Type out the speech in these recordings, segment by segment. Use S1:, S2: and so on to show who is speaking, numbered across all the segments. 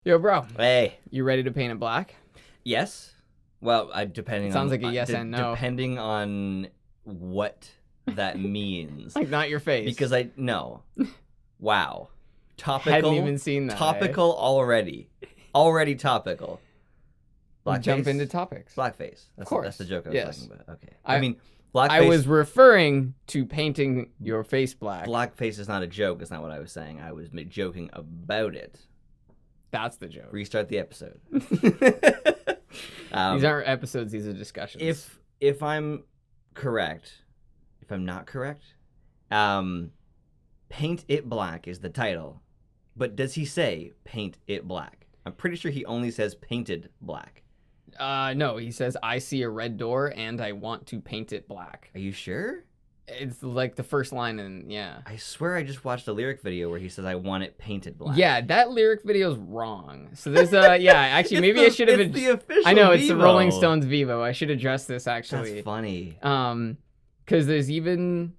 S1: Yo, bro.
S2: Hey.
S1: You ready to paint it black?
S2: Yes. Well, depending
S1: Sounds
S2: on...
S1: like a yes and no.
S2: Depending on what that means.
S1: Like, not your face.
S2: Because no. Wow. Topical.
S1: Hadn't even seen that.
S2: Topical already. Already topical.
S1: We'll jump into topics.
S2: Blackface.
S1: Of course.
S2: That's the joke I was talking about. Okay.
S1: I
S2: mean, blackface...
S1: I was referring to painting your face black.
S2: Blackface is not a joke. That's not what I was saying. I was joking about it.
S1: That's the joke.
S2: Restart the episode.
S1: These aren't episodes, these are discussions.
S2: If I'm correct, if I'm not correct, Paint It Black is the title. But does he say Paint It Black? I'm pretty sure he only says Painted Black.
S1: No, he says, I see a red door and I want to paint it black.
S2: Are you sure?
S1: It's like the first line, and yeah.
S2: I swear I just watched a lyric video where he says, I want it painted black.
S1: Yeah, that lyric video's wrong. So there's yeah, actually, maybe I should have...
S2: It's the official
S1: I know, it's
S2: Vivo.
S1: the Rolling Stones Vivo. I should address this, actually.
S2: That's funny.
S1: Because there's even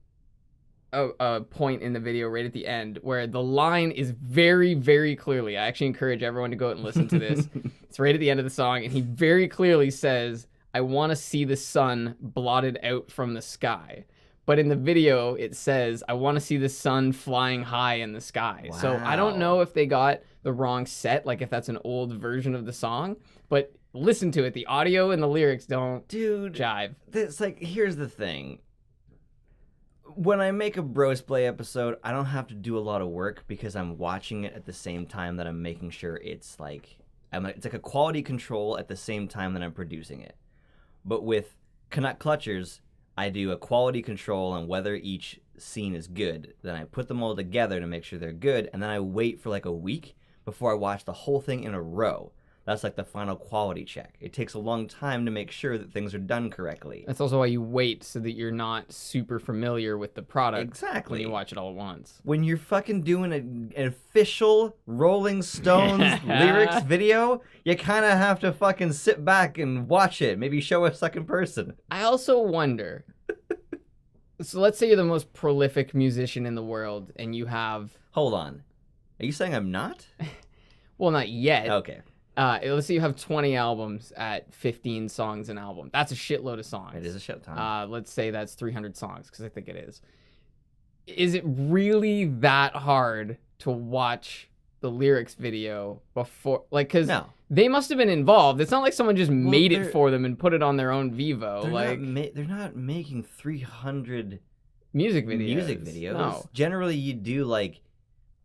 S1: a point in the video right at the end where the line is very, very clearly... I actually encourage everyone to go out and listen to this. It's right at the end of the song, and he very clearly says, I want to see the sun blotted out from the sky. But in the video, it says, I want to see the sun flying high in the sky. Wow. So I don't know if they got the wrong set, like if that's an old version of the song. But listen to it. The audio and the lyrics don't jive.
S2: It's like, here's the thing. When I make a Bros Play episode, I don't have to do a lot of work because I'm watching it at the same time that I'm making sure it's like a quality control at the same time that I'm producing it. But with Canuck Clutchers, I do a quality control on whether each scene is good. Then I put them all together to make sure they're good, and then I wait for like a week before I watch the whole thing in a row. That's like the final quality check. It takes a long time to make sure that things are done correctly.
S1: That's also why you wait, so that you're not super familiar with the product.
S2: Exactly.
S1: When you watch it all at once.
S2: When you're fucking doing an official Rolling Stones lyrics video, you kind of have to fucking sit back and watch it. Maybe show a second person.
S1: I also wonder... So let's say you're the most prolific musician in the world, and you have...
S2: Hold on. Are you saying I'm not?
S1: Well, not yet.
S2: Okay.
S1: Let's say you have 20 albums at 15 songs an album. That's a shitload of songs.
S2: It is a shit ton.
S1: Let's say that's 300 songs, because I think it is. Is it really that hard to watch the lyrics video before? Like, because they must have been involved. It's not like someone just made it for them and put it on their own Vivo.
S2: They're not making 300
S1: music videos. No.
S2: Generally, you do like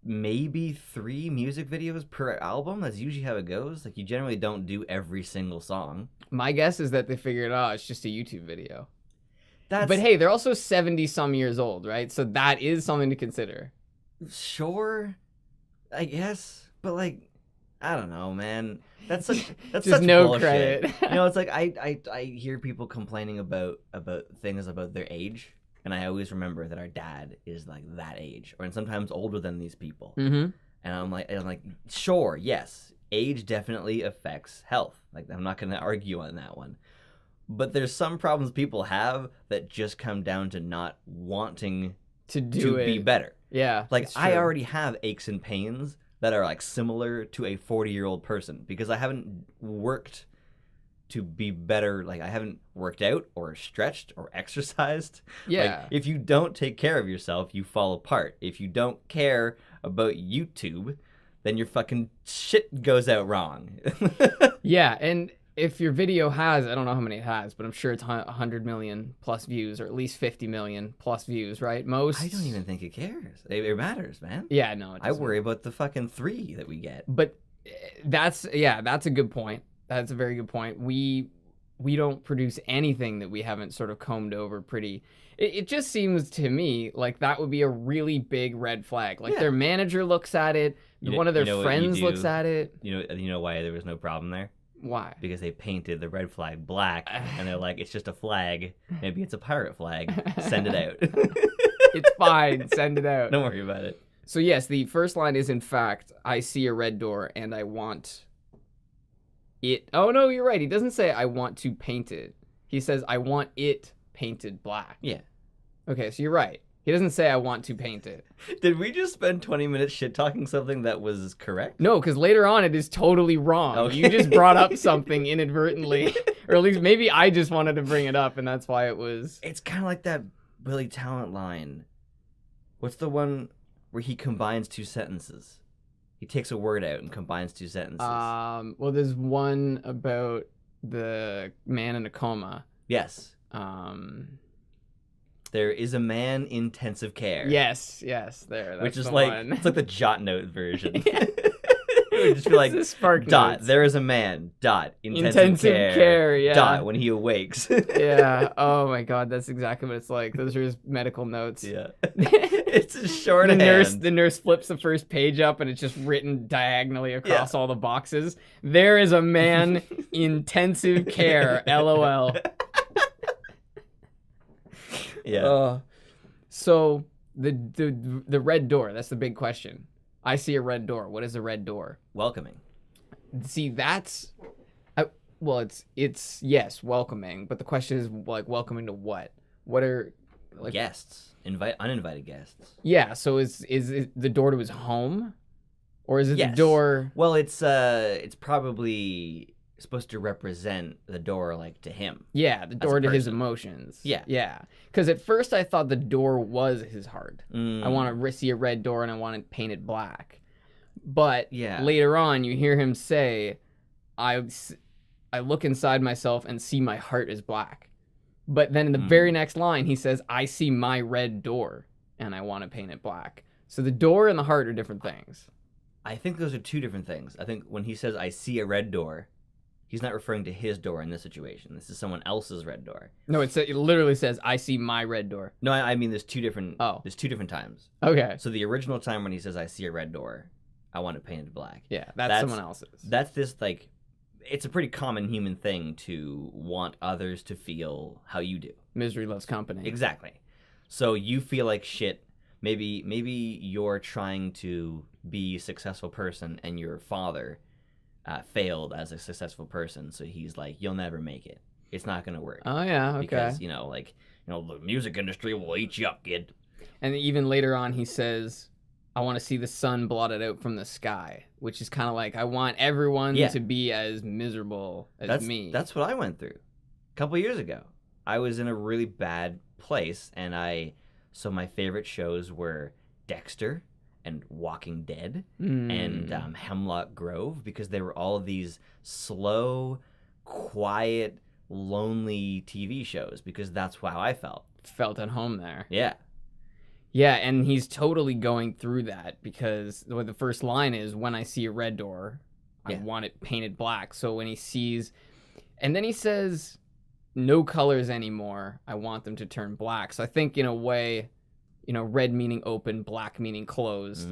S2: maybe 3 music videos per album. That's usually how it goes. Like, you generally don't do every single song.
S1: My guess is that they figured, it's just a YouTube video. But hey, they're also 70-some years old, right? So that is something to consider.
S2: Sure, I guess. But, like, I don't know, man. That's just
S1: such no
S2: bullshit.
S1: Credit.
S2: You know, it's like I hear people complaining about things about their age. And I always remember that our dad is like that age, or sometimes older than these people.
S1: Mm-hmm.
S2: And I'm like, sure, yes, age definitely affects health. Like, I'm not going to argue on that one. But there's some problems people have that just come down to not wanting to be better.
S1: Yeah.
S2: Like, I already have aches and pains that are like similar to a 40-year-old person because I haven't worked to be better. Like, I haven't worked out or stretched or exercised.
S1: Yeah.
S2: Like, if you don't take care of yourself, you fall apart. If you don't care about YouTube, then your fucking shit goes out wrong.
S1: Yeah, and if your video has, I don't know how many it has, but I'm sure it's 100 million plus views, or at least 50 million plus views, right? Most.
S2: I don't even think it cares. It matters, man.
S1: Yeah, no, it doesn't.
S2: I worry about the fucking 3 that we get.
S1: But that's a good point. That's a very good point. We don't produce anything that we haven't sort of combed over pretty. It just seems to me like that would be a really big red flag. Like, their manager looks at it, one of their friends looks at it.
S2: You know why there was no problem there?
S1: Why?
S2: Because they painted the red flag black, and they're like, it's just a flag. Maybe it's a pirate flag. Send it out.
S1: It's fine. Send it out.
S2: Don't worry about it.
S1: So yes, the first line is in fact, I see a red door and I want it. Oh no, you're right. He doesn't say I want to paint it. He says I want it painted black.
S2: Yeah.
S1: Okay, so you're right. He doesn't say I want to paint it.
S2: Did we just spend 20 minutes shit talking something that was correct?
S1: No, because later on it is totally wrong.
S2: Okay.
S1: You just brought up something inadvertently, or at least maybe I just wanted to bring it up, and that's why it was.
S2: It's kind of like that Billy Talent line. What's the one where he combines two sentences? He takes a word out and combines two sentences.
S1: Well, there's one about the man in a coma.
S2: Yes. There is a man in intensive care.
S1: Yes, there. That's
S2: Which is
S1: the
S2: like
S1: one.
S2: it's like the jot note version.
S1: Yeah.
S2: It would just be like
S1: It's the Spark
S2: dot.
S1: Notes.
S2: There is a man. Dot. Intensive
S1: care. Yeah.
S2: Dot. When he awakes.
S1: Yeah. Oh my God, that's exactly what it's like. Those are his medical notes.
S2: Yeah. It's a shorthand.
S1: The nurse flips the first page up and it's just written diagonally across all the boxes. There is a man intensive care. LOL.
S2: Yeah.
S1: So the red door, that's the big question. I see a red door. What is a red door?
S2: Welcoming.
S1: See, that's well, it's yes, welcoming, but the question is like welcoming to what? What are like
S2: Guests. Uninvited guests.
S1: Yeah, so is it the door to his home? Or is it
S2: Yes.
S1: the door
S2: Well, it's probably supposed to represent the door like to him.
S1: Yeah, the door to his
S2: person.
S1: emotions.
S2: Yeah.
S1: Yeah. Because at first I thought the door was his heart. I want to see a red door and I want it painted black. But
S2: Yeah.
S1: later on, you hear him say, I look inside myself and see my heart is black. But then in the very next line, he says, I see my red door and I want to paint it black. So the door and the heart are different things.
S2: I think those are two different things. I think when he says, I see a red door, he's not referring to his door in this situation. This is someone else's red door.
S1: No, it literally says, I see my red door.
S2: No, I mean there's two different
S1: Oh.
S2: times.
S1: Okay.
S2: So the original time when he says, I see a red door, I want it painted black.
S1: Yeah, that's someone else's.
S2: That's this, like, it's a pretty common human thing to want others to feel how you do.
S1: Misery loves company.
S2: Exactly. So you feel like shit. Maybe you're trying to be a successful person and your father failed as a successful person. So he's like, you'll never make it. It's not going to work.
S1: Oh, yeah, okay.
S2: Because, the music industry will eat you up, kid.
S1: And even later on, he says, I want to see the sun blotted out from the sky, which is kind of like, I want everyone to be as miserable as me.
S2: That's what I went through a couple years ago. I was in a really bad place, and so my favorite shows were Dexter and Walking Dead and Hemlock Grove, because they were all of these slow, quiet, lonely TV shows, because that's how I felt.
S1: Felt at home there.
S2: Yeah.
S1: Yeah, and he's totally going through that, because the first line is, when I see a red door, I want it painted black. So when he sees, and then he says, no colors anymore, I want them to turn black. So I think in a way, red meaning open, black meaning closed.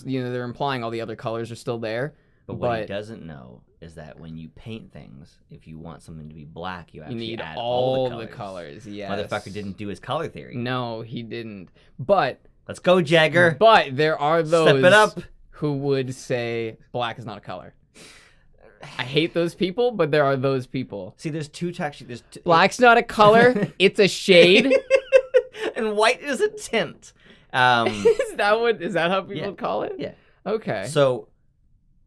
S1: They're implying all the other colors are still there.
S2: But what he doesn't know is that when you paint things, if you want something to be black, you actually
S1: need
S2: add
S1: all
S2: the
S1: the colors. Yes.
S2: Motherfucker didn't do his color theory.
S1: No, he didn't. But
S2: let's go, Jagger.
S1: But there are those
S2: Step it up.
S1: Who would say black is not a color. I hate those people, but there are those people.
S2: See, there's two types.
S1: Black's not a color; it's a shade.
S2: And white is a tint.
S1: Is that how people call it?
S2: Yeah.
S1: Okay.
S2: So,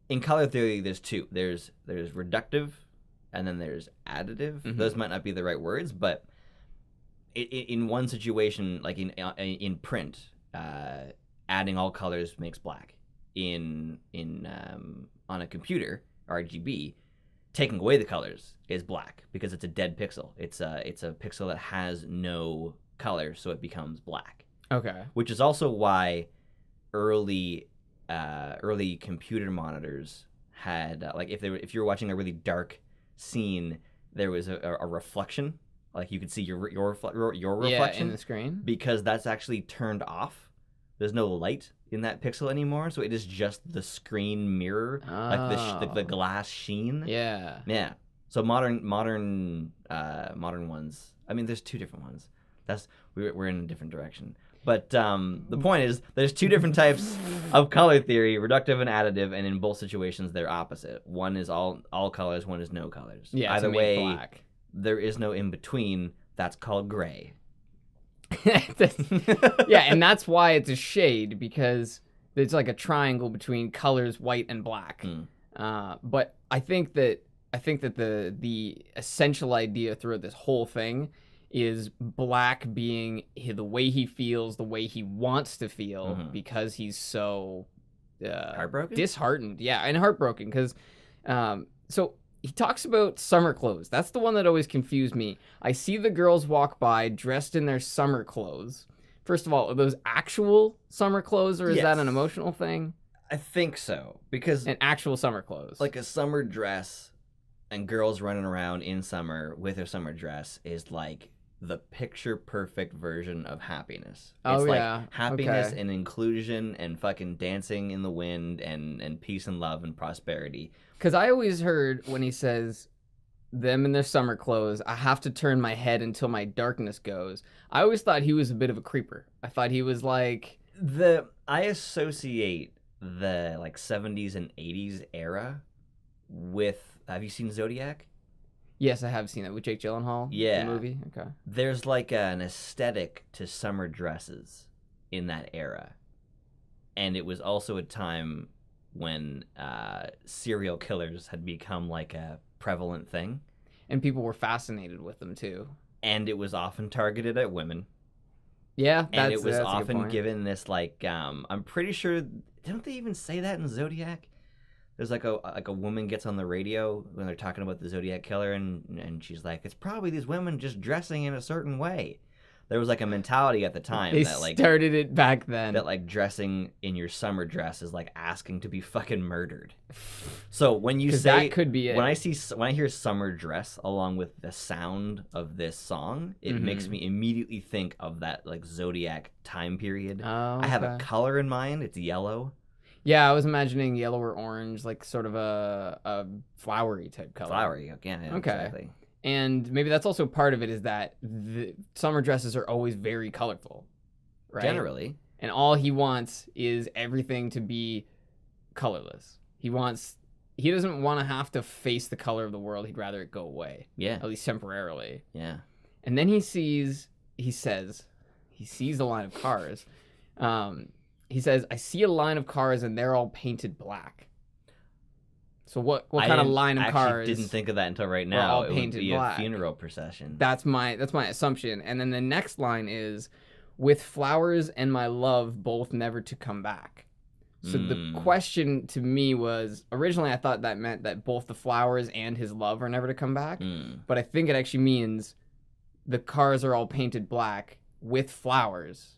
S2: in color theory, there's two. There's reductive, and then there's additive.
S1: Mm-hmm.
S2: Those might not be the right words, but in one situation, like in print, adding all colors makes black. On a computer, RGB, taking away the colors is black, because it's a dead pixel. It's a pixel that has no color, so it becomes black.
S1: Okay.
S2: Which is also why early computer monitors had if you were watching a really dark scene, there was a reflection, like you could see your reflection
S1: in the screen,
S2: because that's actually turned off. There's no light in that pixel anymore, so it is just the screen mirror, like the glass sheen.
S1: Yeah.
S2: Yeah. So modern ones. I mean, there's two different ones. We're in a different direction. But the point is, there's two different types of color theory: reductive and additive, and in both situations, they're opposite. One is all colors, one is no colors.
S1: Yeah.
S2: Either way,
S1: black.
S2: there is no in between. That's called gray.
S1: Yeah, and that's why it's a shade, because it's like a triangle between colors white and black. But I think that the essential idea throughout this whole thing is black being the way he feels, the way he wants to feel, because he's so
S2: Heartbroken,
S1: disheartened, yeah, and heartbroken. Because so he talks about summer clothes. That's the one that always confused me. I see the girls walk by dressed in their summer clothes. First of all, are those actual summer clothes, or is that an emotional thing?
S2: I think so, because
S1: an actual summer clothes,
S2: like a summer dress, and girls running around in summer with their summer dress is like the picture perfect version of happiness. It's like happiness and inclusion and fucking dancing in the wind and peace and love and prosperity.
S1: Because I always heard when he says them in their summer clothes, I have to turn my head until my darkness goes. I always thought he was a bit of a creeper. I thought he was like
S2: I associate the like 70s and 80s era with, have you seen Zodiac?
S1: Yes, I have seen it with Jake Gyllenhaal.
S2: Yeah,
S1: the movie. Okay.
S2: There's like an aesthetic to summer dresses in that era, and it was also a time when serial killers had become like a prevalent thing,
S1: and people were fascinated with them too.
S2: And it was often targeted at women.
S1: Yeah,
S2: and it was often given this like I'm pretty sure, don't they even say that in Zodiac? There's like a woman gets on the radio when they're talking about the Zodiac killer, and she's like, it's probably these women just dressing in a certain way. There was like a mentality at the time
S1: they
S2: that like
S1: started it back then,
S2: that like dressing in your summer dress is like asking to be fucking murdered. So when you say
S1: that could be it.
S2: When I hear summer dress along with the sound of this song, it makes me immediately think of that like Zodiac time period. I have a color in mind. It's yellow.
S1: Yeah, I was imagining yellow or orange, like sort of a flowery type color.
S2: Flowery, yeah,
S1: okay.
S2: Exactly.
S1: And maybe that's also part of it, is that the summer dresses are always very colorful, right?
S2: Generally.
S1: And all he wants is everything to be colorless. He doesn't want to have to face the color of the world. He'd rather it go away.
S2: Yeah.
S1: At least temporarily.
S2: Yeah.
S1: And then he says he sees a line of cars. He says, I see a line of cars and they're all painted black. So what kind of line of cars?
S2: I didn't think of that until right now.
S1: It would be black.
S2: A funeral procession.
S1: That's my assumption. And then the next line is, with flowers and my love both never to come back. So the question to me was, originally I thought that meant that both the flowers and his love are never to come back. But I think it actually means the cars are all painted black with flowers,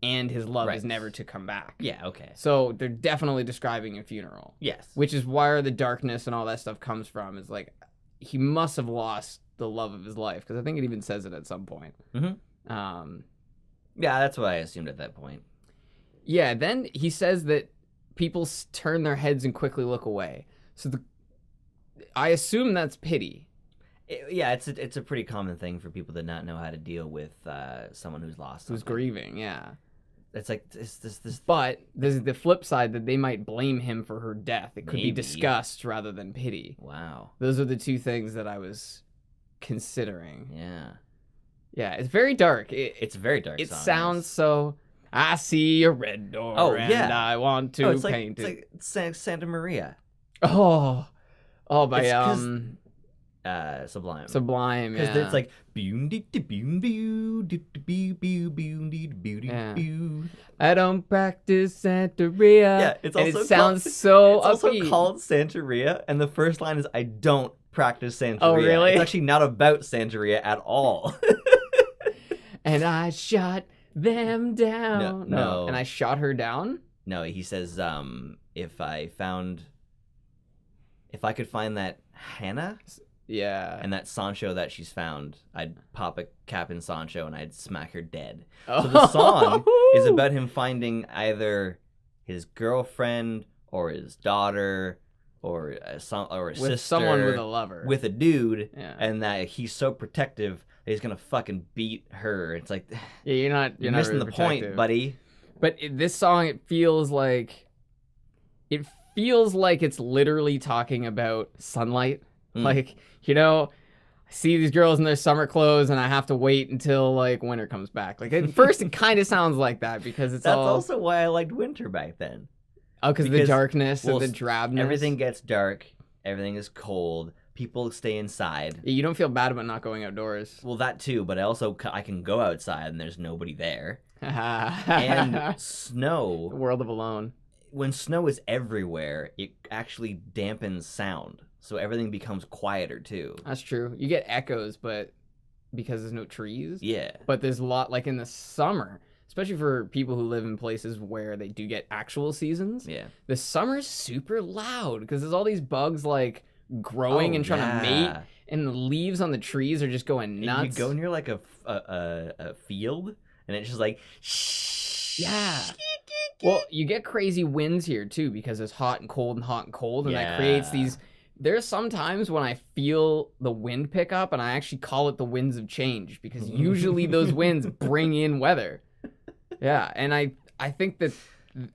S1: and his love is never to come back.
S2: Yeah, okay.
S1: So they're definitely describing a funeral.
S2: Yes.
S1: Which is where the darkness and all that stuff comes from. Is like, he must have lost the love of his life, because I think it even says it at some point.
S2: Yeah, that's what I assumed at that point.
S1: Yeah, then he says that people turn their heads and quickly look away. So I assume that's pity.
S2: It's a pretty common thing for people to not know how to deal with someone who's lost something.
S1: Who's grieving, yeah.
S2: It's like this.
S1: But there's the flip side, that they might blame him for her death. It could be disgust rather than pity.
S2: Wow.
S1: Those are the two things that I was considering.
S2: Yeah.
S1: Yeah, it's very dark.
S2: It's a very dark.
S1: It sounds so. I see a red door, and I want to paint it.
S2: It's like Santa Maria.
S1: By
S2: Sublime.
S1: Sublime,
S2: because it's like
S1: I don't practice Santeria.
S2: Yeah, it's also
S1: it sounds so
S2: upbeat. It's also
S1: upbeat.
S2: called Santeria, and the first line is, I don't practice Santeria.
S1: Oh, really?
S2: It's actually not about Santeria at all.
S1: And I shot them down.
S2: No.
S1: And I shot her down?
S2: No, he says, if I could find that Hannah, and that Sancho that she's found, I'd pop a cap in Sancho and I'd smack her dead. So the song is about him finding either his girlfriend or his daughter or a sister,
S1: someone with a lover,
S2: with a dude, and that he's so protective that he's gonna fucking beat her. It's like,
S1: you're not
S2: missing
S1: really
S2: the point, buddy.
S1: But this song, it feels like it's literally talking about sunlight. Like, see these girls in their summer clothes and I have to wait until like winter comes back. Like at first it kind of sounds like that because it's
S2: That's
S1: all
S2: also why I liked winter back then.
S1: because of the darkness and the drabness.
S2: Everything gets dark. Everything is cold. People stay inside.
S1: You don't feel bad about not going outdoors.
S2: Well, that too, but I can go outside and there's nobody there. And snow.
S1: World of Alone.
S2: When snow is everywhere, it actually dampens sound. So everything becomes quieter too.
S1: That's true. You get echoes, but because there's no trees.
S2: Yeah.
S1: But there's a lot, like in the summer, especially for people who live in places where they do get actual seasons.
S2: Yeah.
S1: The summer's super loud because there's all these bugs like growing and trying to mate, and the leaves on the trees are just going nuts.
S2: And you go near like a field, and it's just like, shh.
S1: Yeah. Well, you get crazy winds here too because it's hot and cold and hot and cold, and that creates these. There's some times when I feel the wind pick up, and I actually call it the winds of change because usually those winds bring in weather. Yeah, and I think that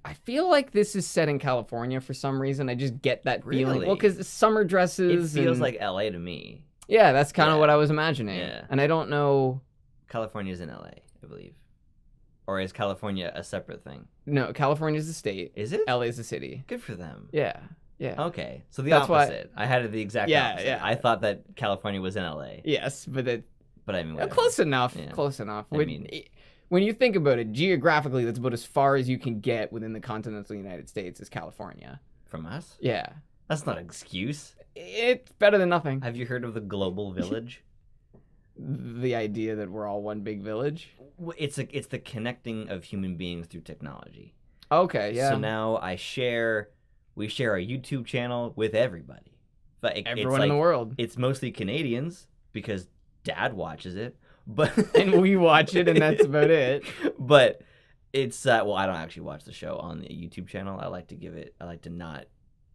S1: I feel like this is set in California for some reason. I just get that feeling.
S2: Really?
S1: Well, because summer dresses.
S2: It feels like LA to me.
S1: Yeah, that's kind of what I was imagining.
S2: Yeah.
S1: And I don't know.
S2: California's in LA, I believe. Or is California a separate thing?
S1: No, California's the state.
S2: Is it?
S1: LA is the city.
S2: Good for them.
S1: Yeah. Yeah.
S2: Okay, so the
S1: That's
S2: opposite. I had it the exact opposite.
S1: Yeah.
S2: I thought that California was in LA.
S1: Yes, but
S2: I mean, whatever.
S1: close enough.
S2: Yeah.
S1: Close enough.
S2: I mean,
S1: when you think about it, geographically, that's about as far as you can get within the continental United States is California.
S2: From us?
S1: Yeah.
S2: That's not an excuse.
S1: It's better than nothing.
S2: Have you heard of the global village?
S1: The idea that we're all one big village?
S2: It's the connecting of human beings through technology.
S1: Okay, yeah.
S2: So now we share our YouTube channel with everybody. But
S1: everyone in the world.
S2: It's mostly Canadians because Dad watches it, but
S1: and we watch it, and that's about it.
S2: But it's well, I don't actually watch the show on the YouTube channel. I like to not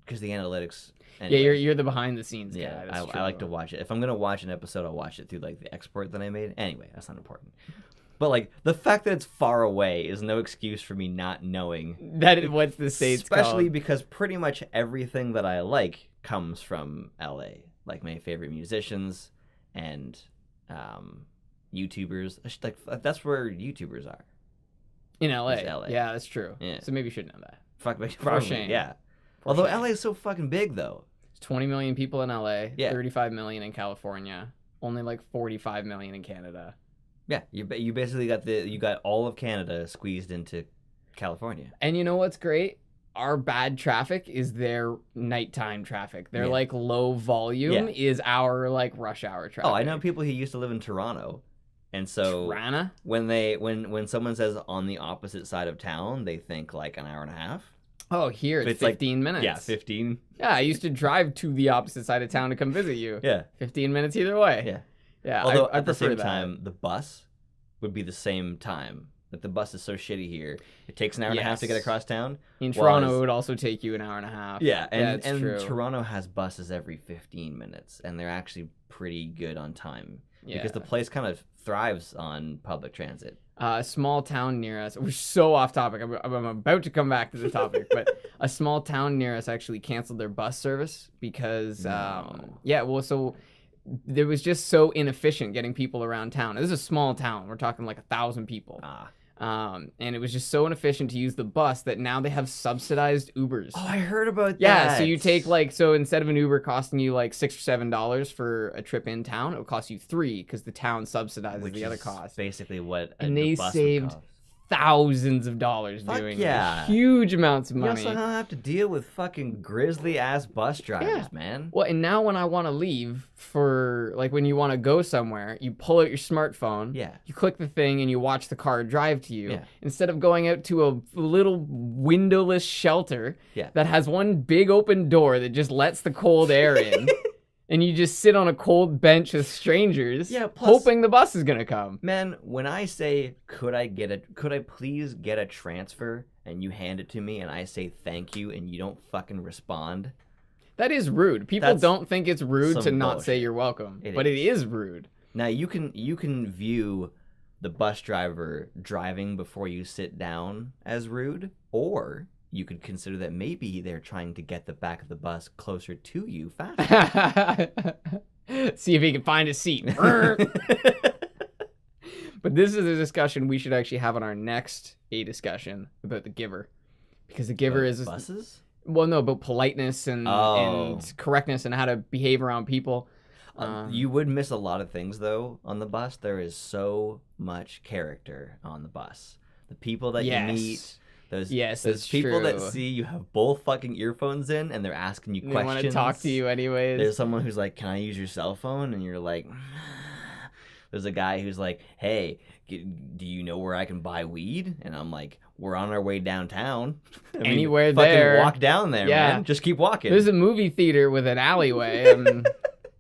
S2: because the analytics. Anyway.
S1: Yeah, you're the behind the scenes guy.
S2: Yeah,
S1: That's
S2: I like to watch it. If I'm gonna watch an episode, I'll watch it through like the export that I made. Anyway, that's not important. But like the fact that it's far away is no excuse for me not knowing
S1: what's the state's
S2: especially
S1: called.
S2: Because pretty much everything that I like comes from LA. Like my favorite musicians and YouTubers. Like that's where YouTubers are.
S1: In LA.
S2: LA.
S1: Yeah, that's true.
S2: Yeah.
S1: So maybe you should know that.
S2: Fuck me.
S1: For shame.
S2: Yeah.
S1: For
S2: Although
S1: shame.
S2: LA is so fucking big though.
S1: There's 20 million people in LA,
S2: Yeah.
S1: 35 million in California, only like 45 million in Canada.
S2: Yeah, you basically got all of Canada squeezed into California.
S1: And you know what's great? Our bad traffic is their nighttime traffic. Their like low volume is our like rush hour traffic.
S2: Oh, I know people who used to live in Toronto. And so
S1: Toronto?
S2: when someone says on the opposite side of town, they think like an hour and a half.
S1: Oh, here it's 15 minutes.
S2: Yeah, 15.
S1: Yeah, I used to drive to the opposite side of town to come visit you.
S2: Yeah.
S1: 15 minutes either way.
S2: Yeah.
S1: Yeah,
S2: Although
S1: I
S2: at the
S1: prefer
S2: same
S1: that.
S2: time, the bus would be the same time. Like the bus is so shitty here. It takes an hour and a half to get across town.
S1: In Toronto, it would also take you an hour and a half.
S2: Yeah, and
S1: true.
S2: Toronto has buses every 15 minutes, and they're actually pretty good on time.
S1: Yeah.
S2: Because the place kind of thrives on public transit.
S1: A small town near us. We're so off topic. I'm about to come back to the topic, but a small town near us actually canceled their bus service because, so it was just so inefficient getting people around town. This is a small town. We're talking like 1,000 people. And it was just so inefficient to use the bus that now they have subsidized Ubers.
S2: Oh, I heard about that.
S1: Yeah, so you take instead of an Uber costing you like $6 or $7 for a trip in town, it would cost you $3 because the town subsidizes the other cost.
S2: Basically, what
S1: and
S2: the
S1: they
S2: bus
S1: saved
S2: would cost.
S1: thousands of dollars doing it. Huge amounts of money.
S2: You also don't have to deal with fucking grizzly ass bus drivers, man.
S1: Well, and now when I want to leave for like when you want to go somewhere, you pull out your smartphone.
S2: Yeah.
S1: You click the thing and you watch the car drive to you. Yeah. Instead of going out to a little windowless shelter that has one big open door that just lets the cold air in. And you just sit on a cold bench with strangers, hoping the bus is gonna come.
S2: Man, when I say, could I please get a transfer, and you hand it to me, and I say thank you, and you don't fucking respond,
S1: that is rude. People don't think it's rude to not say you're welcome, but it is rude.
S2: Now you can view the bus driver driving before you sit down as rude, or you could consider that maybe they're trying to get the back of the bus closer to you faster.
S1: See if he can find a seat. But this is a discussion we should actually have on our next discussion about the giver. Because the giver is...
S2: buses?
S1: Well, no, about politeness and correctness and how to behave around people.
S2: You would miss a lot of things, though, on the bus. There is so much character on the bus. The people that you meet... Those people that see you have both fucking earphones in and they're asking you questions. They want to
S1: talk to you anyways.
S2: There's someone who's like, can I use your cell phone? And you're like... There's a guy who's like, hey, do you know where I can buy weed? And I'm like, we're on our way downtown.
S1: Anywhere there.
S2: Fucking walk down there, man. Just keep walking.
S1: There's a movie theater with an alleyway. And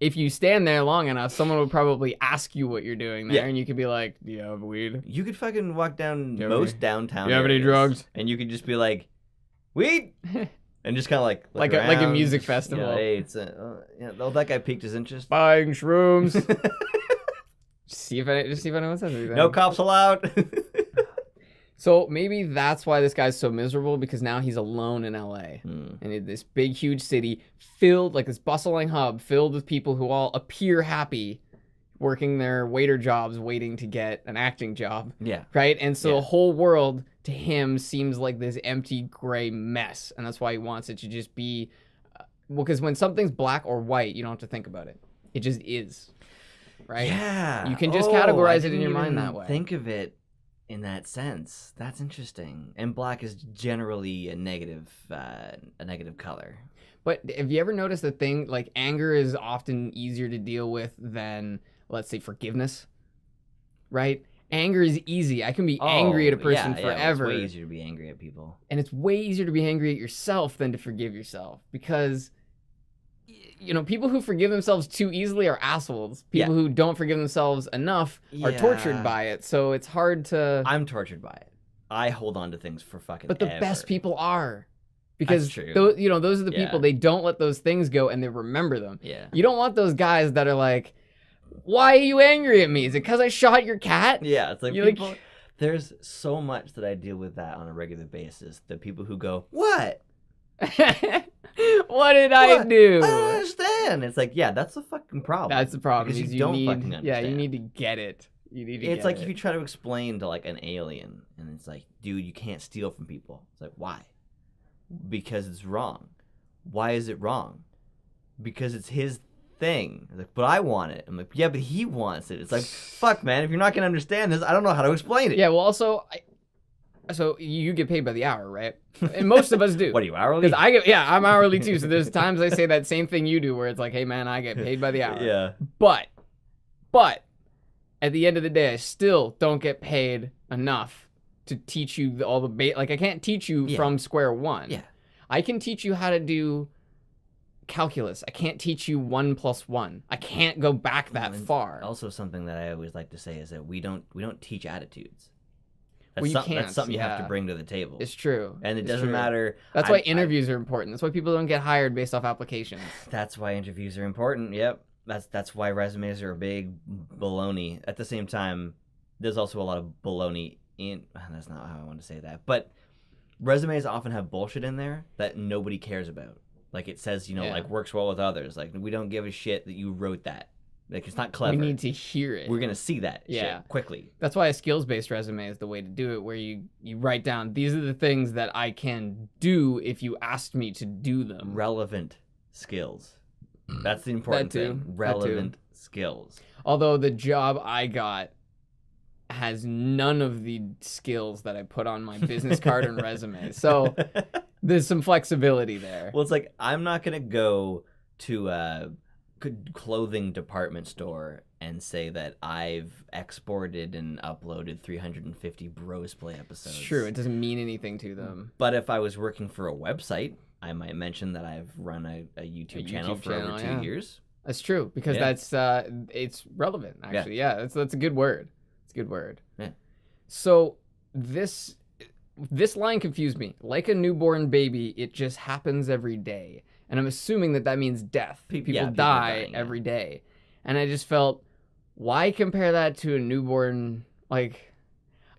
S1: if you stand there long enough, someone would probably ask you what you're doing there. And you could be like, do you have weed?
S2: You could fucking walk down most downtown
S1: Do you have any drugs?
S2: And you could just be like, weed? And just kind of like
S1: a music festival.
S2: Hey, it's that guy piqued his interest.
S1: Buying shrooms. See if anyone says anything.
S2: No cops allowed.
S1: So maybe that's why this guy's so miserable, because now he's alone in LA. And in this big, huge city filled, like this bustling hub filled with people who all appear happy working their waiter jobs, waiting to get an acting job.
S2: Yeah.
S1: Right? And so the whole world to him seems like this empty, gray mess. And that's why he wants it to just be, because when something's black or white, you don't have to think about it. It just is. Right?
S2: Yeah.
S1: You can just categorize it in your mind that way.
S2: Think of it in that sense. That's interesting. And black is generally a negative color. But
S1: have you ever noticed the thing, like anger is often easier to deal with than, let's say, forgiveness? Right? Anger is easy. I can be angry at a person forever.
S2: It's way easier to be angry at people.
S1: And it's way easier to be angry at yourself than to forgive yourself, because people who forgive themselves too easily are assholes. People who don't forgive themselves enough are tortured by it. So it's hard to...
S2: I'm tortured by it. I hold on to things for fucking
S1: But the
S2: ever.
S1: best people are. Because
S2: That's true.
S1: Those are the people, they don't let those things go and they remember them.
S2: Yeah.
S1: You don't want those guys that are like, why are you angry at me? Is it because I shot your cat?
S2: Yeah, it's like people... There's so much that I deal with that on a regular basis. The people who go, what?
S1: What did I do?
S2: I don't understand. It's like, that's the fucking problem.
S1: That's the problem.
S2: Because you don't fucking understand.
S1: Yeah, you need to get it.
S2: It's like if you try to explain to like an alien, and it's like, dude, you can't steal from people. It's like, why? Because it's wrong. Why is it wrong? Because it's his thing. Like, but I want it. I'm like, yeah, but he wants it. It's like, fuck, man. If you're not gonna understand this, I don't know how to explain it.
S1: Yeah. Well, also, so you get paid by the hour, right? And most of us do.
S2: What are you, hourly?
S1: Because I'm hourly too. So there's times I say that same thing you do, where it's like, hey man, I get paid by the hour.
S2: Yeah.
S1: But at the end of the day, I still don't get paid enough to teach you all the like I can't teach you from square one.
S2: Yeah.
S1: I can teach you how to do calculus. I can't teach you 1 + 1. I can't go back that far.
S2: Also, something that I always like to say is that we don't teach attitudes.
S1: That's
S2: That's something you have to bring to the table.
S1: It's true.
S2: And it doesn't matter.
S1: That's why interviews are important. That's why people don't get hired based off applications.
S2: That's why interviews are important. Yep. That's why resumes are a big baloney. At the same time, there's also a lot of baloney in... That's not how I want to say that. But resumes often have bullshit in there that nobody cares about. Like it says, like works well with others. Like we don't give a shit that you wrote that. Like it's not clever.
S1: We need to hear it.
S2: We're gonna see that shit quickly.
S1: That's why a skills-based resume is the way to do it, where you write down, these are the things that I can do if you asked me to do them.
S2: Relevant skills. That's the important thing. Relevant skills.
S1: Although the job I got has none of the skills that I put on my business card and resume. So there's some flexibility there.
S2: Well, it's like, I'm not gonna go to a clothing department store and say that I've exported and uploaded 350 Bros Play episodes.
S1: It's true. It doesn't mean anything to them.
S2: But if I was working for a website, I might mention that I've run a YouTube channel for over 2 years.
S1: That's true, because that's it's relevant, actually. Yeah, that's a good word. It's a good word.
S2: Yeah.
S1: So this line confused me. Like a newborn baby, it just happens every day. And I'm assuming that means death. People die every day. And I just felt, why compare that to a newborn, like,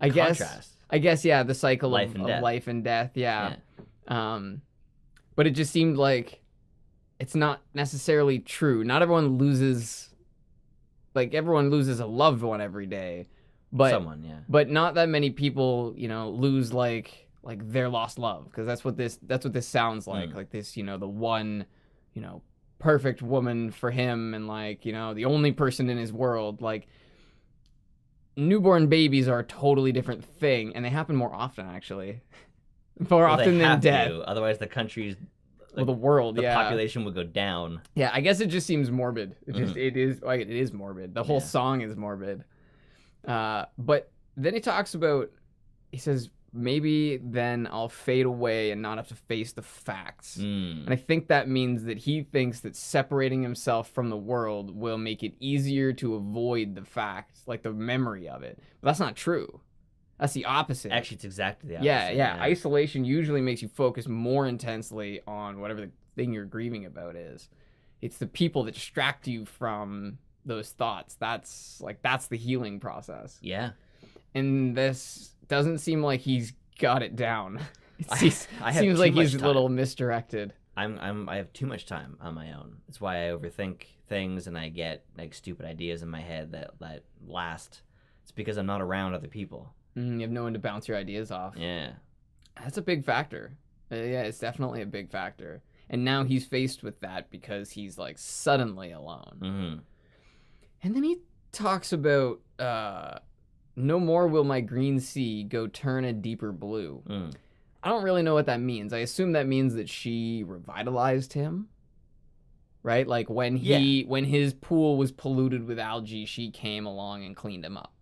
S1: I guess, the cycle of life and death, yeah. But it just seemed like it's not necessarily true. Not everyone loses like everyone loses a loved one every day, but
S2: Someone, yeah.
S1: but not that many people, lose like their lost love, because that's what this sounds like. Like this, the one, perfect woman for him, and like, the only person in his world. Like, newborn babies are a totally different thing, and they happen more often, actually. More often than death.
S2: Otherwise, the country's
S1: the world,
S2: the population would go down.
S1: Yeah, I guess it just seems morbid. It is morbid. The whole song is morbid. But then he says, maybe then I'll fade away and not have to face the facts. And I think that means that he thinks that separating himself from the world will make it easier to avoid the facts, like the memory of it. But that's not true. That's the opposite.
S2: Actually, it's exactly the opposite.
S1: Yeah. Isolation usually makes you focus more intensely on whatever the thing you're grieving about is. It's the people that distract you from those thoughts. That's the healing process.
S2: Yeah.
S1: And this doesn't seem like he's got it down. It
S2: seems
S1: like he's a little misdirected.
S2: I have too much time on my own. That's why I overthink things and I get like stupid ideas in my head that last. It's because I'm not around other people.
S1: You have no one to bounce your ideas off.
S2: Yeah.
S1: That's a big factor. Yeah, it's definitely a big factor. And now he's faced with that because he's like suddenly alone. And then he talks about no more will my green sea go turn a deeper blue. I don't really know what that means. I assume that means that she revitalized him. Right? Like when his pool was polluted with algae, she came along and cleaned him up.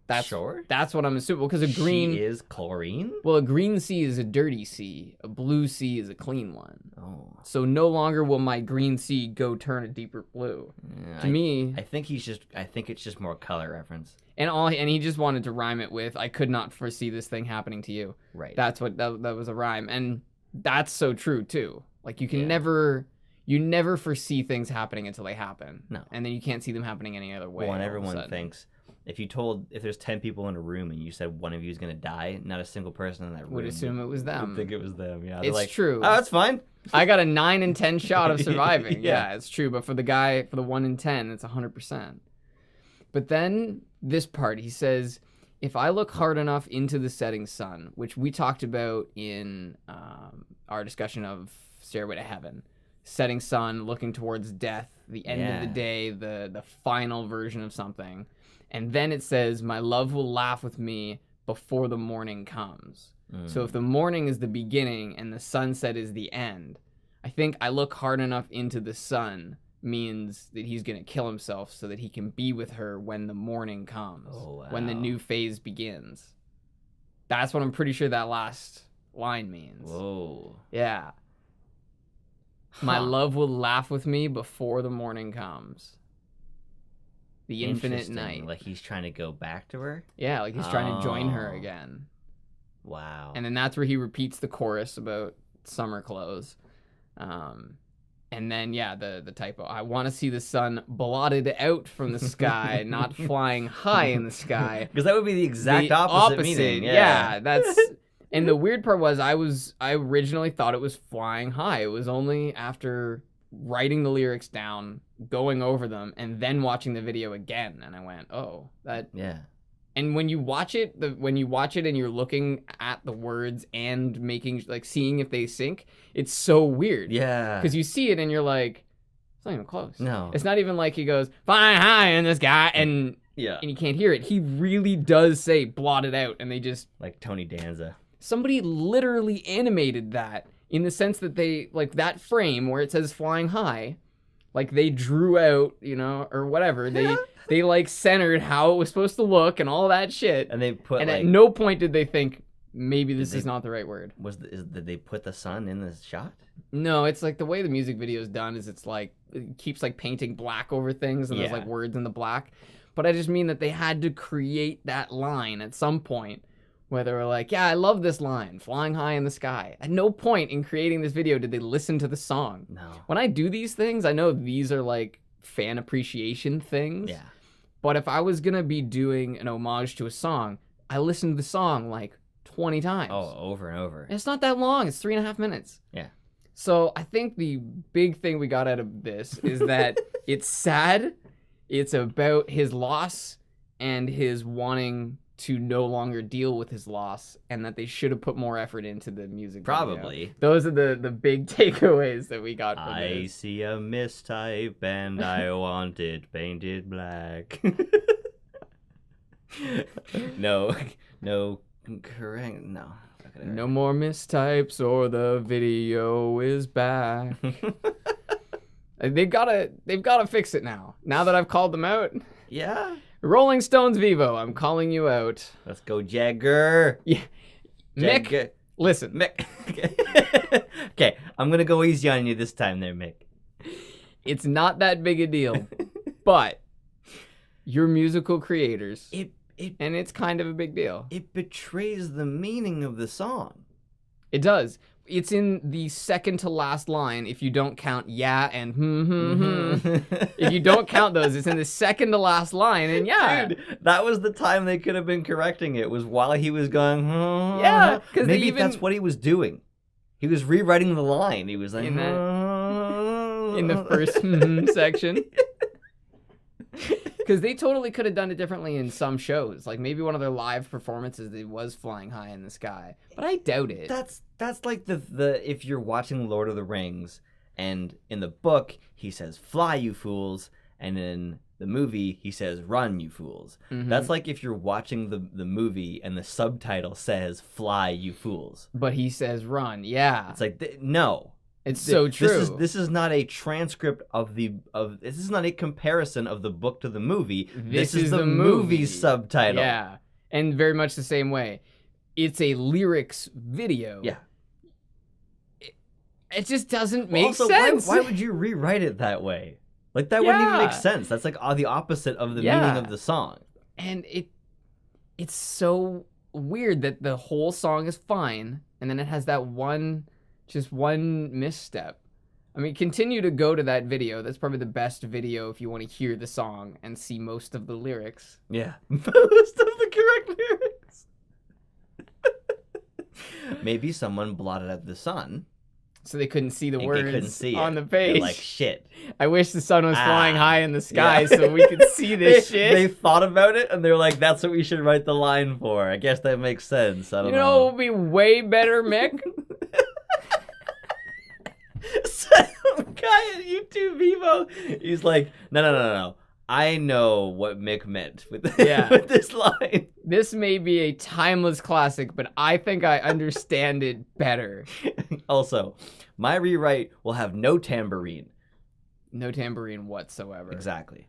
S1: That's what I'm assuming. Because
S2: she is chlorine?
S1: Well, a green sea is a dirty sea. A blue sea is a clean one.
S2: Oh.
S1: So no longer will my green sea go turn a deeper blue. Yeah, to me,
S2: I think it's just more color reference.
S1: And he just wanted to rhyme it with, I could not foresee this thing happening to you.
S2: Right.
S1: That's what that was a rhyme. And that's so true too. Like you never foresee things happening until they happen.
S2: No.
S1: And then you can't see them happening any other way.
S2: Well, and everyone thinks if there's 10 people in a room and you said one of you is going to die, not a single person in that room
S1: would assume it was them.
S2: Would think it was them. Yeah.
S1: It's true.
S2: Oh, that's fine.
S1: I got a 9 in 10 shot of surviving. Yeah, it's true. But for the 1 in 10, it's 100%. But then this part, he says, if I look hard enough into the setting sun, which we talked about in our discussion of Stairway to Heaven, setting sun, looking towards death, the end of the day, the final version of something. And then it says, my love will laugh with me before the morning comes. So if the morning is the beginning and the sunset is the end, I think I look hard enough into the sun means that he's going to kill himself so that he can be with her when the morning comes, when the new phase begins. That's what I'm pretty sure that last line means.
S2: Whoa.
S1: Yeah. My love will laugh with me before the morning comes. The infinite night.
S2: Like he's trying to go back to her?
S1: Yeah, like he's trying to join her again.
S2: Wow.
S1: And then that's where he repeats the chorus about summer clothes. And then, the typo. I want to see the sun blotted out from the sky, not flying high in the sky.
S2: Because that would be the exact opposite meaning.
S1: Yeah, that's... And the weird part was I originally thought it was flying high. It was only after writing the lyrics down, going over them, and then watching the video again, and I went, oh, that...
S2: Yeah.
S1: And when you watch it, and you're looking at the words and seeing if they sync, it's so weird.
S2: Yeah.
S1: Because you see it and you're like, it's not even close.
S2: No.
S1: It's not even like he goes, flying high in the sky, and you can't hear it. He really does say blotted out, and they just... Like
S2: Tony Danza.
S1: Somebody literally animated that in the sense that they, like that frame where it says flying high, like they drew out, or whatever. They like centered how it was supposed to look and all that shit.
S2: And they put
S1: at no point did they think maybe this is not the right word.
S2: Did they put the sun in the shot?
S1: No, it's like the way the music video is done is it's like it keeps like painting black over things and there's like words in the black. But I just mean that they had to create that line at some point where they were like, yeah, I love this line, flying high in the sky. At no point in creating this video did they listen to the song.
S2: No.
S1: When I do these things, I know these are like fan appreciation things.
S2: Yeah.
S1: But if I was going to be doing an homage to a song, I listen to the song like 20 times.
S2: Oh, over and over.
S1: And it's not that long. It's 3.5 minutes.
S2: Yeah.
S1: So I think the big thing we got out of this is that it's sad, It's about his loss and his wanting to no longer deal with his loss, and that they should have put more effort into the music video.
S2: Probably.
S1: Those are the big takeaways that we got from
S2: I
S1: this.
S2: see a mistype and I want it painted black. No, correct. No.
S1: No more mistypes or the video is back. They've gotta fix it now. Now that I've called them out.
S2: Yeah.
S1: Rolling Stones Vivo, I'm calling you out.
S2: Let's go, Jagger.
S1: Yeah. Mick, listen.
S2: Mick. Okay, I'm gonna go easy on you this time there, Mick.
S1: It's not that big a deal, but you're musical creators, and it's kind of a big deal.
S2: It betrays the meaning of the song.
S1: It does. It's in the second to last line if you don't count yeah and If you don't count those, it's in the second to last line, and yeah.
S2: Dude, that was the time they could have been correcting it, was while he was going,
S1: yeah, because
S2: maybe that's what he was doing. He was rewriting the line. He was like,
S1: in the first section. Because they totally could have done it differently in some shows. Like maybe one of their live performances, it was flying high in the sky. But I doubt it.
S2: That's like the if you're watching Lord of the Rings, and in the book he says "Fly, you fools," and in the movie he says "Run, you fools."
S1: Mm-hmm.
S2: That's like if you're watching the movie and the subtitle says "Fly, you fools,"
S1: but he says "Run." Yeah,
S2: it's like no.
S1: It's so true.
S2: This is not a transcript of this is not a comparison of the book to the movie. This is the movie subtitle.
S1: Yeah, and very much the same way. It's a lyrics video.
S2: Yeah.
S1: It just doesn't make
S2: also,
S1: sense.
S2: Why would you rewrite it that way? Like that wouldn't even make sense. That's like the opposite of the meaning of the song.
S1: And it's so weird that the whole song is fine, and then it has that one misstep. I mean, continue to go to that video. That's probably the best video if you want to hear the song and see most of the lyrics.
S2: Yeah. Most of the correct lyrics. Maybe someone blotted out the sun.
S1: So they couldn't see the words
S2: they couldn't see
S1: on
S2: it.
S1: the page.
S2: They're like, shit.
S1: I wish the sun was flying high in the sky so we could see this shit.
S2: They thought about it and they're like, that's what we should write the line for. I guess that makes sense. I don't know.
S1: You know what would be way better, Mick?
S2: Some guy at YouTube Vivo, he's like, no. I know what Mick meant with this line.
S1: This may be a timeless classic, but I think I understand it better.
S2: Also, my rewrite will have no tambourine.
S1: No tambourine whatsoever.
S2: Exactly.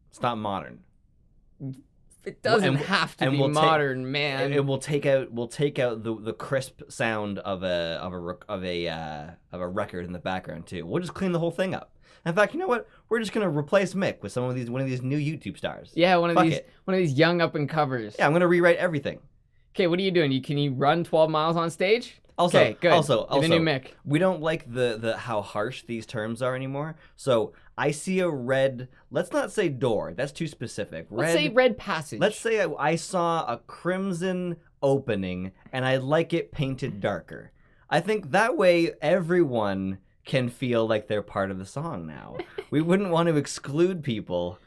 S2: It's not modern.
S1: It doesn't have to be modern, man.
S2: And we'll take out the crisp sound of a record in the background too. We'll just clean the whole thing up. In fact, you know what? We're just gonna replace Mick with one of these new YouTube stars.
S1: Yeah, one of these young up and covers.
S2: Yeah, I'm gonna rewrite everything.
S1: Okay, what are you doing? Can you run 12 miles on stage?
S2: Also,
S1: okay, good.
S2: Also,
S1: the new Mick.
S2: We don't like the how harsh these terms are anymore. So I see a red. Let's not say door. That's too specific.
S1: Let's say red passage.
S2: Let's say I saw a crimson opening and I like it painted darker. I think that way everyone can feel like they're part of the song now. We wouldn't want to exclude people.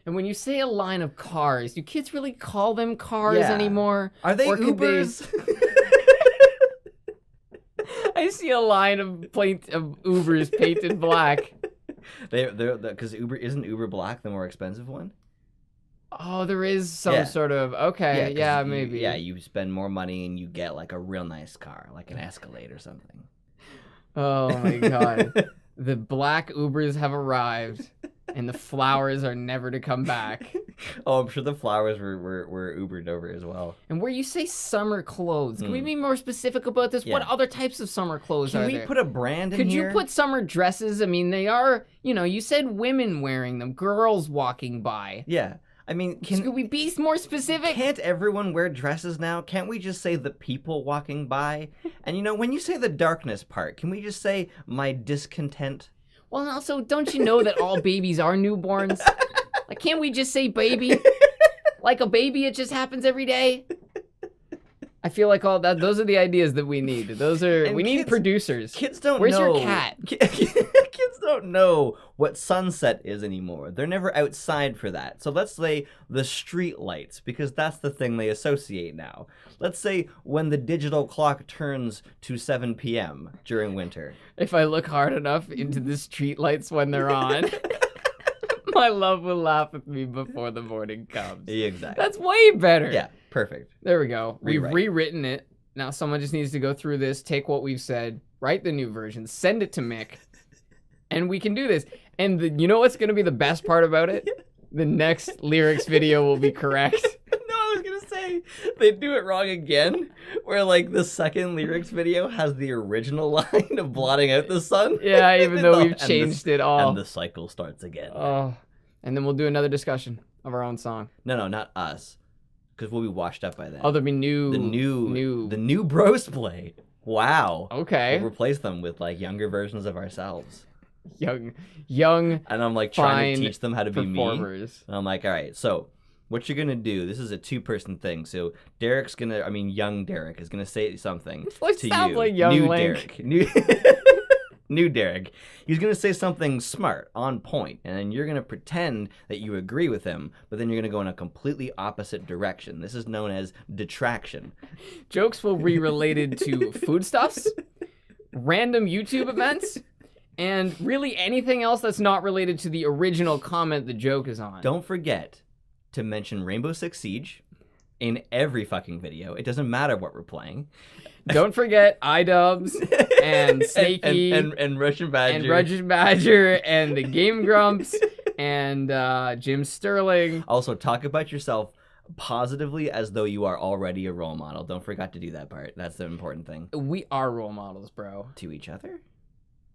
S1: And when you say a line of cars, do kids really call them cars anymore?
S2: Are they Ubers?
S1: I see a line of Ubers painted black.
S2: They're because isn't Uber Black the more expensive one?
S1: Oh, there is some sort of maybe.
S2: Yeah, you spend more money and you get like a real nice car, like an Escalade or something.
S1: Oh my god. The black Ubers have arrived and the flowers are never to come back.
S2: Oh, I'm sure the flowers were Ubered over as well.
S1: And where you say summer clothes, can we be more specific about this? Yeah. What other types of summer clothes are there?
S2: Can we put a brand in
S1: here? Could
S2: you
S1: put summer dresses? I mean, they are, you said women wearing them, girls walking by.
S2: Yeah. I mean,
S1: could we be more specific?
S2: Can't everyone wear dresses now? Can't we just say the people walking by? And when you say the darkness part, can we just say my discontent?
S1: Well, and also, don't you know that all babies are newborns? Like, can't we just say baby? Like a baby, it just happens every day? I feel like all that. Those are the ideas that we need.
S2: And
S1: we need producers.
S2: Kids don't
S1: Where's
S2: know.
S1: your cat?
S2: Kids don't know what sunset is anymore. They're never outside for that. So let's say the street lights, because that's the thing they associate now. Let's say when the digital clock turns to 7 p.m. during winter.
S1: If I look hard enough into the streetlights when they're on, my love will laugh with me before the morning comes.
S2: Exactly.
S1: That's way better.
S2: Yeah, perfect.
S1: There we go. We've
S2: Rewrite.
S1: rewritten it. Now someone just needs to go through this, take what we've said, write the new version, send it to Mick, and we can do this. And you know what's going to be the best part about it? The next lyrics video will be correct.
S2: No, I was gonna say they do it wrong again, where like the second lyrics video has the original line of blotting out the sun.
S1: Yeah, even though we've
S2: And
S1: changed it all.
S2: and the cycle starts again.
S1: Oh, and then we'll do another discussion of our own song.
S2: No, not us, because we'll be washed up by then.
S1: Oh, there'll be new.
S2: the new bros play. Wow.
S1: Okay.
S2: We'll replace them with like younger versions of ourselves.
S1: Young,
S2: And I'm like trying to
S1: fine
S2: teach them how to be me.
S1: performers.
S2: And I'm like, all right, so what you're gonna do? This is a 2-person thing. So young Derek is gonna say something
S1: Like,
S2: to
S1: sounds
S2: you.
S1: like young
S2: New
S1: Link.
S2: Derek. New Derek. He's gonna say something smart, on point, and then you're gonna pretend that you agree with him, but then you're gonna go in a completely opposite direction. This is known as detraction.
S1: Jokes will be related to foodstuffs, random YouTube events, and really anything else that's not related to the original comment the joke is on.
S2: Don't forget to mention Rainbow Six Siege in every fucking video. It doesn't matter what we're playing.
S1: Don't forget iDubbbz and Snakey
S2: and Russian Badger.
S1: and Russian Badger and the Game Grumps and Jim Sterling.
S2: Also, talk about yourself positively as though you are already a role model. Don't forget to do that part. That's the important thing.
S1: We are role models, bro.
S2: To each other?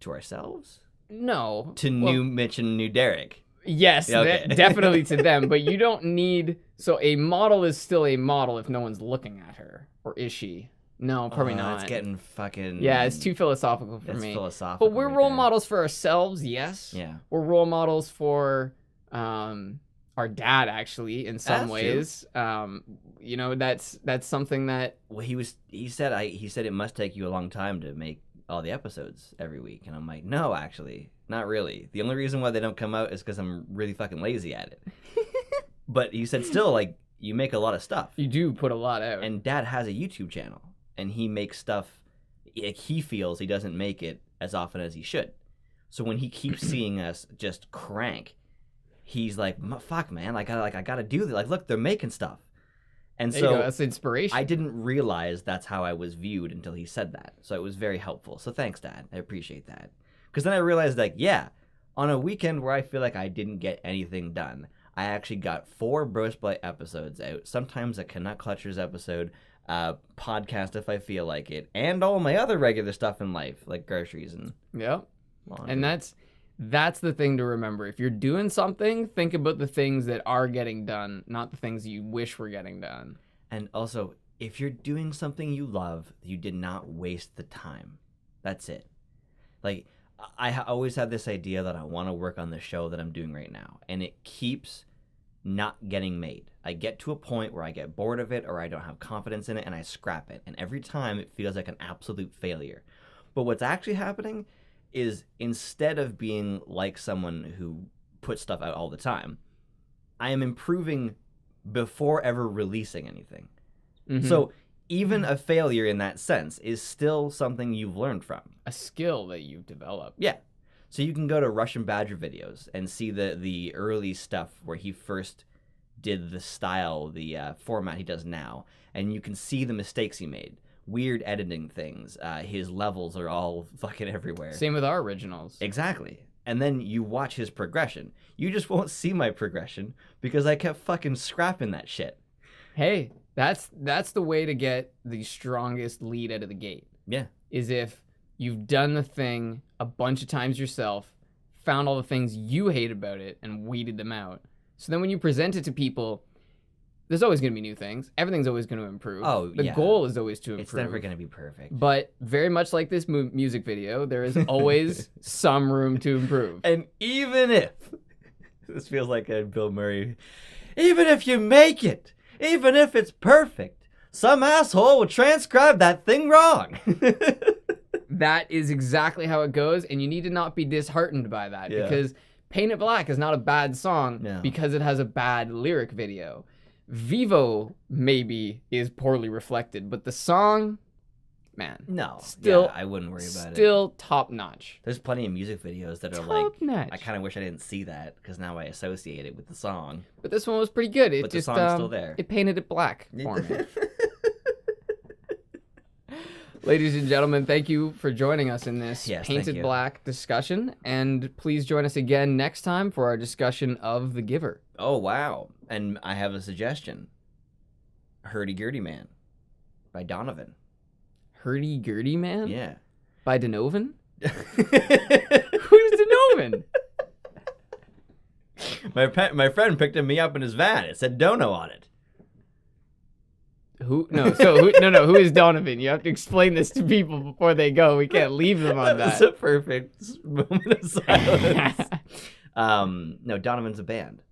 S2: To ourselves?
S1: No.
S2: To new Mitch and new Derek.
S1: Yes,
S2: Okay.
S1: definitely to them, but you don't need... So a model is still a model if no one's looking at her. Or is she? No, probably not.
S2: It's getting fucking...
S1: Yeah, it's too philosophical for
S2: it's
S1: me.
S2: philosophical.
S1: But we're
S2: right
S1: role
S2: there.
S1: models for ourselves, yes.
S2: Yeah.
S1: We're role models for our dad, actually, in some
S2: That's
S1: ways. You know, that's something that...
S2: Well, he said it must take you a long time to make all the episodes every week. And I'm like, no, actually, not really. The only reason why they don't come out is because I'm really fucking lazy at it. But he said still, like, you make a lot of stuff.
S1: You do put a lot out.
S2: And Dad has a YouTube channel, and he makes stuff like he feels he doesn't make it as often as he should. So when he keeps seeing us just crank, he's like, "Fuck, man! I gotta do this. Like, look, they're making stuff." And
S1: There you
S2: so
S1: go. That's inspiration.
S2: I didn't realize that's how I was viewed until he said that. So it was very helpful. So thanks, Dad. I appreciate that. Because then I realized, like, yeah, on a weekend where I feel like I didn't get anything done, I actually got 4 Bros Play episodes out, sometimes a Canuck Clutchers episode, podcast if I feel like it, and all my other regular stuff in life, like groceries and
S1: Yep.
S2: laundry.
S1: And that's the thing to remember. If you're doing something, think about the things that are getting done, not the things you wish were getting done.
S2: And also, if you're doing something you love, you did not waste the time. That's it. Like, I always have this idea that I want to work on the show that I'm doing right now, and it keeps not getting made. I get to a point where I get bored of it or I don't have confidence in it and I scrap it. And every time it feels like an absolute failure. But what's actually happening is instead of being like someone who puts stuff out all the time, I am improving before ever releasing anything.
S1: Mhm.
S2: So even a failure in that sense is still something you've learned from.
S1: A skill that you've developed.
S2: Yeah. So you can go to Russian Badger videos and see the early stuff where he first did the style, the format he does now, and you can see the mistakes he made. Weird editing things. His levels are all fucking everywhere.
S1: Same with our originals.
S2: Exactly. And then you watch his progression. You just won't see my progression because I kept fucking scrapping that shit.
S1: Hey, that's the way to get the strongest lead out of the gate.
S2: Yeah.
S1: Is if you've done the thing a bunch of times yourself, found all the things you hate about it, and weeded them out. So then when you present it to people, there's always going to be new things. Everything's always going to improve.
S2: Oh,
S1: the
S2: yeah.
S1: goal is always to improve.
S2: It's never going to be perfect.
S1: But very much like this music video, there is always some room to improve.
S2: And even if, this feels like a Bill Murray, even if you make it, even if it's perfect, some asshole will transcribe that thing wrong.
S1: That is exactly how it goes, and you need to not be disheartened by that, because Paint It Black is not a bad song because it has a bad lyric video. Vivo maybe is poorly reflected, but the song, man, still
S2: I wouldn't worry about it.
S1: Still top notch.
S2: There's plenty of music videos that are
S1: Top notch.
S2: I kind of wish I didn't see that because now I associate it with the song.
S1: But this one was pretty good. It
S2: But
S1: just,
S2: the song's still there.
S1: It painted it black for me. Ladies and gentlemen, thank you for joining us in this Painted Black discussion. And please join us again next time for our discussion of The Giver.
S2: Oh, wow. And I have a suggestion. Hurdy-Gurdy Man by Donovan.
S1: Hurdy-Gurdy Man?
S2: Yeah.
S1: By Donovan? Who's Donovan?
S2: My friend picked me up in his van. It said Dono on it.
S1: Who? No. So who is Donovan? You have to explain this to people before they go. We can't leave them on that.
S2: That's a perfect moment of silence. No, Donovan's a band.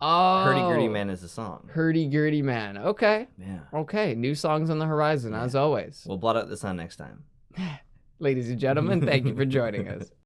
S1: Oh.
S2: Hurdy-Gurdy Man is a song.
S1: Hurdy-Gurdy Man. Okay.
S2: Yeah.
S1: Okay. New songs on the horizon, as always.
S2: We'll blot out the sun next time.
S1: Ladies and gentlemen, thank you for joining us.